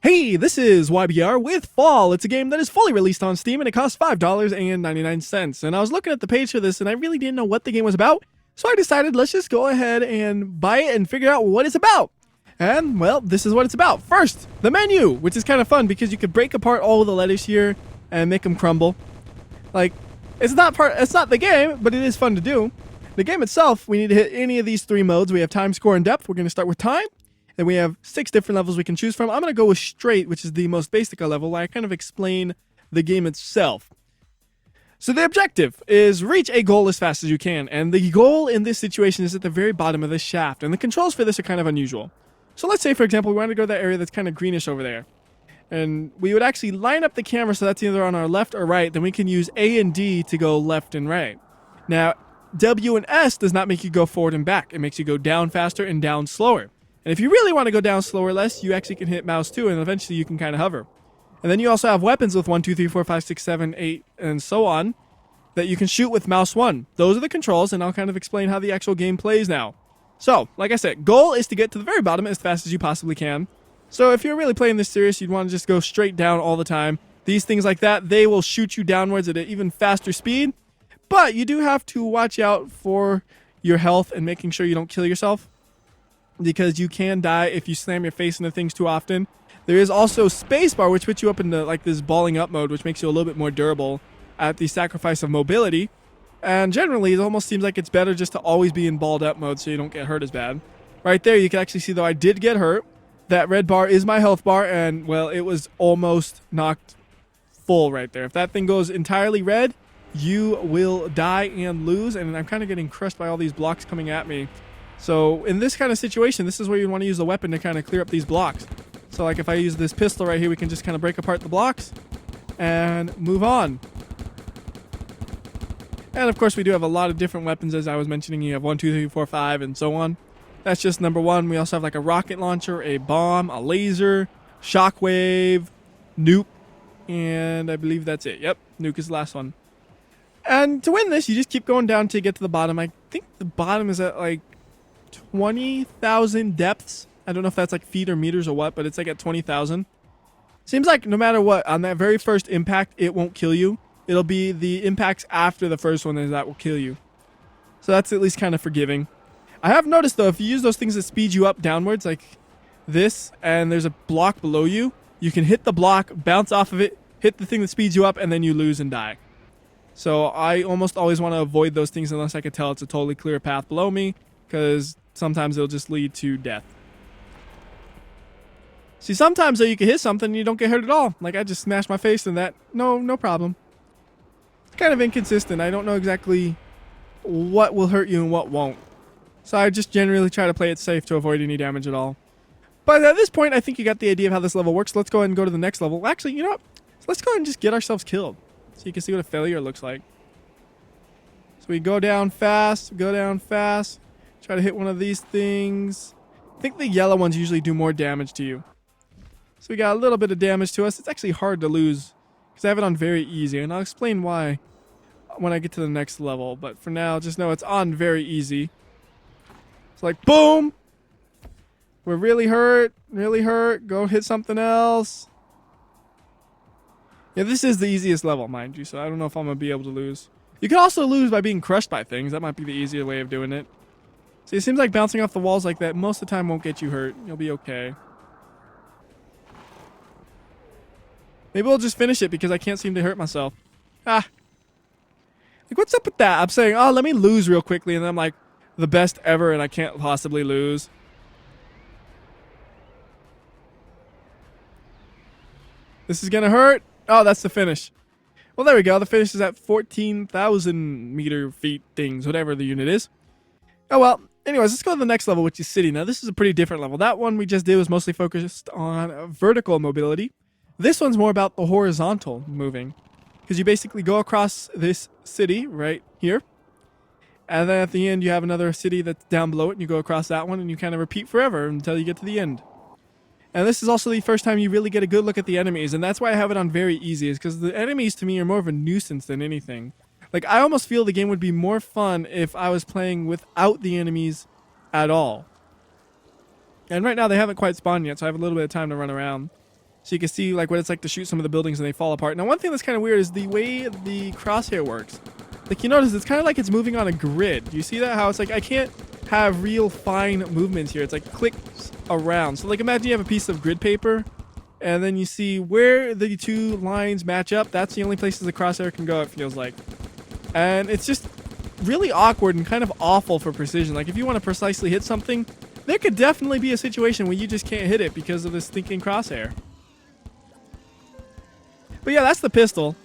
Hey, this is WhyBeAre with Fall. It's a game that is fully released on Steam and it costs $5.99. And I was looking at the page for this and I really didn't know what the game was about. So I decided let's just go ahead and buy it and figure out what it's about. And, well, this is what it's about. First, the menu, which is kind of fun because you can break apart all the letters here and make them crumble. Like, it's not the game, but it is fun to do. The game itself, we need to hit any of these three modes. We have time, score, and depth. We're going to start with time. And we have 6 different levels we can choose from. I'm going to go with straight, which is the most basic level, where I kind of explain the game itself. So the objective is reach a goal as fast as you can. And the goal in this situation is at the very bottom of this shaft. And the controls for this are kind of unusual. So let's say, for example, we want to go to that area that's kind of greenish over there. And we would actually line up the camera so that's either on our left or right. Then we can use A and D to go left and right. Now, W and S does not make you go forward and back. It makes you go down faster and down slower. And if you really want to go down slower or less, you actually can hit mouse 2, and eventually you can kind of hover. And then you also have weapons with 1, 2, 3, 4, 5, 6, 7, 8, and so on, that you can shoot with mouse 1. Those are the controls, and I'll kind of explain how the actual game plays now. So, like I said, goal is to get to the very bottom as fast as you possibly can. So if you're really playing this serious, you'd want to just go straight down all the time. These things like that, they will shoot you downwards at an even faster speed. But you do have to watch out for your health and making sure you don't kill yourself, because you can die if you slam your face into things too often. There is also spacebar, which puts you up into like this balling up mode, which makes you a little bit more durable at the sacrifice of mobility. And generally, it almost seems like it's better just to always be in balled up mode so you don't get hurt as bad. Right there, you can actually see, though, I did get hurt. That red bar is my health bar, and, well, it was almost knocked full right there. If that thing goes entirely red, you will die and lose, and I'm kind of getting crushed by all these blocks coming at me. So in this kind of situation, this is where you want to use the weapon to kind of clear up these blocks. So like if I use this pistol right here, we can just kind of break apart the blocks and move on. And of course we do have a lot of different weapons, as I was mentioning. You have 1, 2, 3, 4, 5, and so on. That's just number 1. We also have like a rocket launcher, a bomb, a laser, shockwave, nuke, and I believe that's it. Yep, nuke is the last one. And to win this, you just keep going down to get to the bottom. I think the bottom is at like 20,000 depths. I don't know if that's like feet or meters or what, but it's like at 20,000. Seems like no matter what, on that very first impact, it won't kill you. It'll be the impacts after the first one that will kill you. So that's at least kind of forgiving. I have noticed, though, if you use those things that speed you up downwards, like this, and there's a block below you, you can hit the block, bounce off of it, hit the thing that speeds you up, and then you lose and die. So I almost always want to avoid those things unless I can tell it's a totally clear path below me, because sometimes it'll just lead to death. See, sometimes though you can hit something and you don't get hurt at all. Like I just smashed my face in that. No problem. It's kind of inconsistent. I don't know exactly what will hurt you and what won't. So I just generally try to play it safe to avoid any damage at all. But at this point, I think you got the idea of how this level works. Let's go ahead and go to the next level. Actually, you know what? Let's go ahead and just get ourselves killed, so you can see what a failure looks like. So we go down fast, try to hit one of these things. I think the yellow ones usually do more damage to you. So we got a little bit of damage to us. It's actually hard to lose because I have it on very easy, and I'll explain why when I get to the next level. But for now, just know it's on very easy. It's like, boom! We're really hurt. Go hit something else. Yeah, this is the easiest level, mind you, so I don't know if I'm going to be able to lose. You can also lose by being crushed by things. That might be the easier way of doing it. See, it seems like bouncing off the walls like that most of the time won't get you hurt. You'll be okay. Maybe we'll just finish it because I can't seem to hurt myself. Like, what's up with that? I'm saying, oh, let me lose real quickly, and then I'm like, the best ever, and I can't possibly lose. This is gonna hurt. Oh, that's the finish. Well, there we go. The finish is at 14,000 meter feet things, whatever the unit is. Oh, well. Anyways, let's go to the next level, which is city. Now, this is a pretty different level. That one we just did was mostly focused on vertical mobility. This one's more about the horizontal moving, because you basically go across this city right here, and then at the end you have another city that's down below it, and you go across that one, and you kind of repeat forever until you get to the end. And this is also the first time you really get a good look at the enemies, and that's why I have it on very easy, is because the enemies to me are more of a nuisance than anything. Like, I almost feel the game would be more fun if I was playing without the enemies at all. And right now they haven't quite spawned yet, so I have a little bit of time to run around. So you can see like what it's like to shoot some of the buildings and they fall apart. Now one thing that's kind of weird is the way the crosshair works. Like you notice it's kind of like it's moving on a grid. Do you see that? How it's like I can't have real fine movements here. It's like clicks around. So like imagine you have a piece of grid paper and then you see where the two lines match up. That's the only places the crosshair can go, it feels like. And it's just really awkward and kind of awful for precision. Like if you want to precisely hit something, there could definitely be a situation where you just can't hit it because of this stinking crosshair. But yeah, that's the pistol.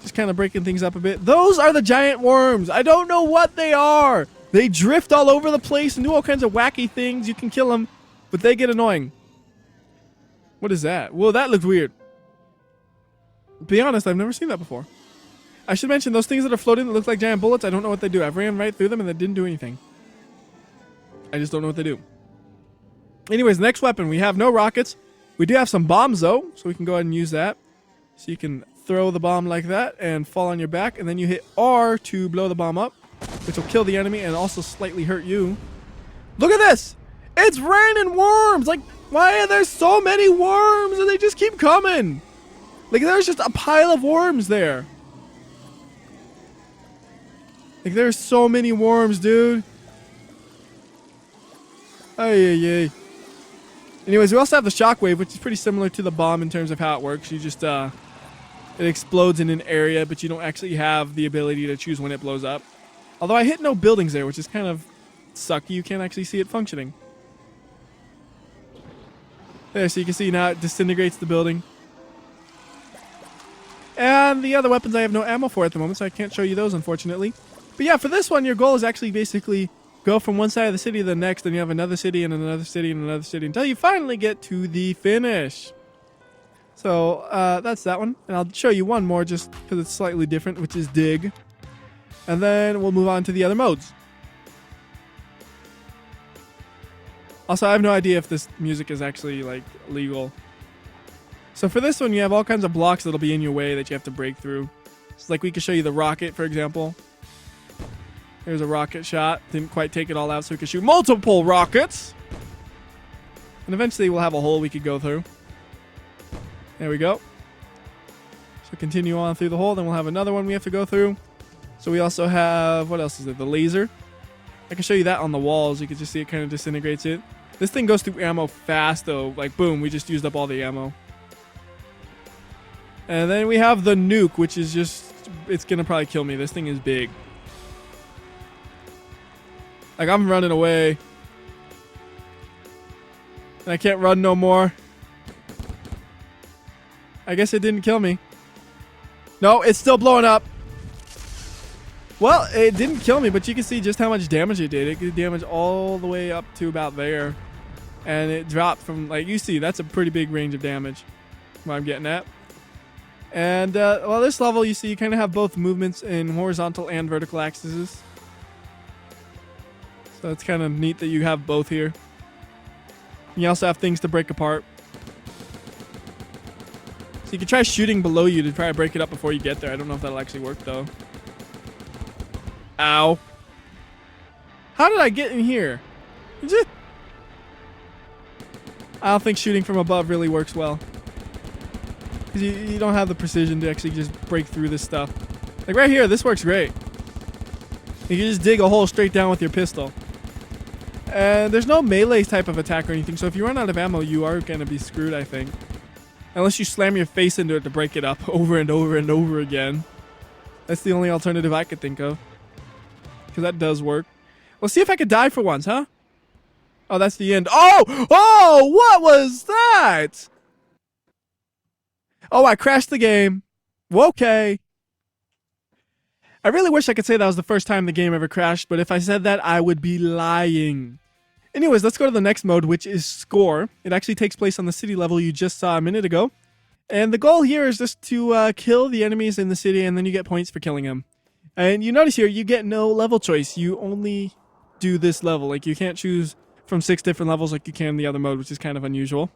Just kind of breaking things up a bit. Those are the giant worms. I don't know what they are. They drift all over the place and do all kinds of wacky things. You can kill them, but they get annoying. What is that? Whoa, that looked weird. To be honest, I've never seen that before. I should mention those things that are floating that look like giant bullets. I don't know what they do. I've ran right through them and they didn't do anything. I just don't know what they do. Anyways, next weapon. We have no rockets. We do have some bombs, though, so we can go ahead and use that. So you can throw the bomb like that and fall on your back, and then you hit R to blow the bomb up, which will kill the enemy and also slightly hurt you. Look at this! It's raining worms! Like, why are there so many worms and they just keep coming? Like, there's just a pile of worms there. Like, there's so many worms, dude. Ay. Anyways, we also have the shockwave, which is pretty similar to the bomb in terms of how it works. You just, it explodes in an area, but you don't actually have the ability to choose when it blows up. Although I hit no buildings there, which is kind of sucky. You can't actually see it functioning. There, so you can see now it disintegrates the building. And the other weapons I have no ammo for at the moment, so I can't show you those, unfortunately. But yeah, for this one, your goal is actually basically go from one side of the city to the next, and you have another city and another city and another city until you finally get to the finish. So that's that one. And I'll show you one more just because it's slightly different, which is dig. And then we'll move on to the other modes. Also, I have no idea if this music is actually like legal. So for this one, you have all kinds of blocks that'll be in your way that you have to break through. So like we could show you the rocket, for example. Here's a rocket shot. Didn't quite take it all out, so we could shoot multiple rockets. And eventually we'll have a hole we could go through. There we go. So continue on through the hole. Then we'll have another one we have to go through. So we also have, what else is it? The laser. I can show you that on the walls. You can just see it kind of disintegrates it. This thing goes through ammo fast, though. Like, boom, we just used up all the ammo. And then we have the nuke, which is just, it's going to probably kill me. This thing is big. Like, I'm running away. And I can't run no more. I guess it didn't kill me. No, it's still blowing up. Well, it didn't kill me, but you can see just how much damage it did. It did damage all the way up to about there. And it dropped from, like, you see, that's a pretty big range of damage. What I'm getting at. And, well, this level, you see, you kind of have both movements in horizontal and vertical axes. So it's kind of neat that you have both here. You also have things to break apart. So you can try shooting below you to try to break it up before you get there. I don't know if that'll actually work, though. Ow. How did I get in here? I don't think shooting from above really works well. Because you don't have the precision to actually just break through this stuff. Like right here, this works great. You can just dig a hole straight down with your pistol. And there's no melee type of attack or anything, so if you run out of ammo, you are going to be screwed, I think. Unless you slam your face into it to break it up over and over and over again. That's the only alternative I could think of. Because that does work. Let's see if I could die for once, huh? Oh, that's the end. Oh! Oh! What was that? Oh, I crashed the game. Okay. I really wish I could say that was the first time the game ever crashed, but if I said that, I would be lying. Anyways, let's go to the next mode, which is score. It actually takes place on the city level you just saw a minute ago. And the goal here is just to kill the enemies in the city, and then you get points for killing them. And you notice here, you get no level choice. You only do this level. Like, you can't choose from 6 different levels like you can in the other mode, which is kind of unusual.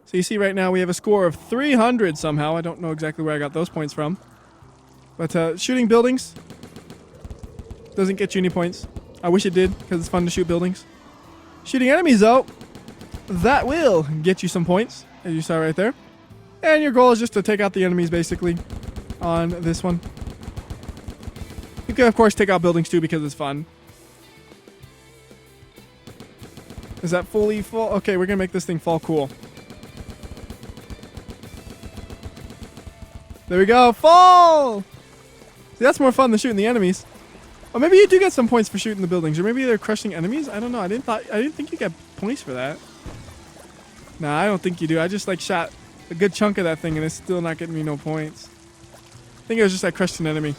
So you see right now we have a score of 300 somehow. I don't know exactly where I got those points from. But shooting buildings doesn't get you any points. I wish it did, because it's fun to shoot buildings. Shooting enemies, though, that will get you some points, as you saw right there. And your goal is just to take out the enemies, basically, on this one. You can, of course, take out buildings, too, because it's fun. Is that fully full? Okay, we're going to make this thing fall cool. There we go. Fall! See, that's more fun than shooting the enemies. Or maybe you do get some points for shooting the buildings. Or maybe they're crushing enemies. I don't know. I didn't think you get points for that. Nah, I don't think you do. I just, like, shot a good chunk of that thing, and it's still not getting me no points. I think it was just I crushed an enemy.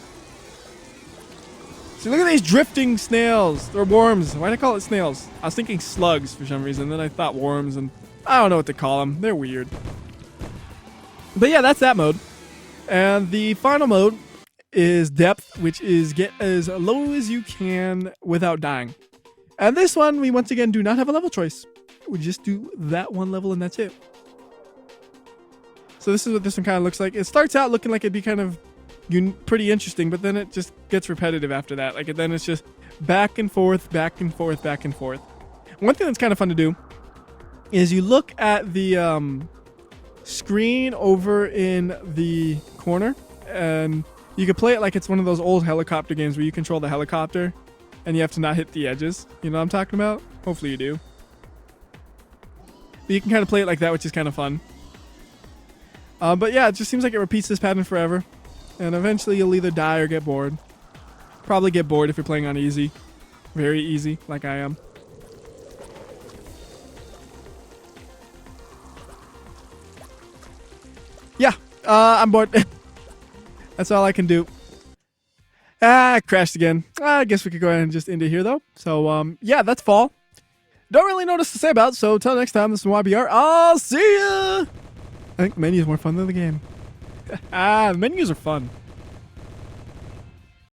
See, look at these drifting snails. They're worms. Why did I call it snails? I was thinking slugs for some reason. Then I thought worms, and I don't know what to call them. They're weird. But yeah, that's that mode. And the final mode is depth, which is get as low as you can without dying. And this one, we once again do not have a level choice. We just do that one level, and that's it. So this is what this one kind of looks like. It starts out looking like it'd be kind of pretty interesting, but then it just gets repetitive after that. Like, then it's just back and forth, back and forth, back and forth. One thing that's kind of fun to do is you look at the screen over in the corner, and you can play it like it's one of those old helicopter games where you control the helicopter and you have to not hit the edges. You know what I'm talking about? Hopefully you do. But you can kind of play it like that, which is kind of fun. But yeah, it just seems like it repeats this pattern forever. And eventually you'll either die or get bored. Probably get bored if you're playing on easy. Very easy, like I am. Yeah, I'm bored. That's all I can do. I crashed again. I guess we could go ahead and just end it here, though. So, yeah, that's fall. Don't really know what else to say about it, so till next time, this is WhyBeAre. I'll see ya! I think menus are more fun than the game. Menus are fun.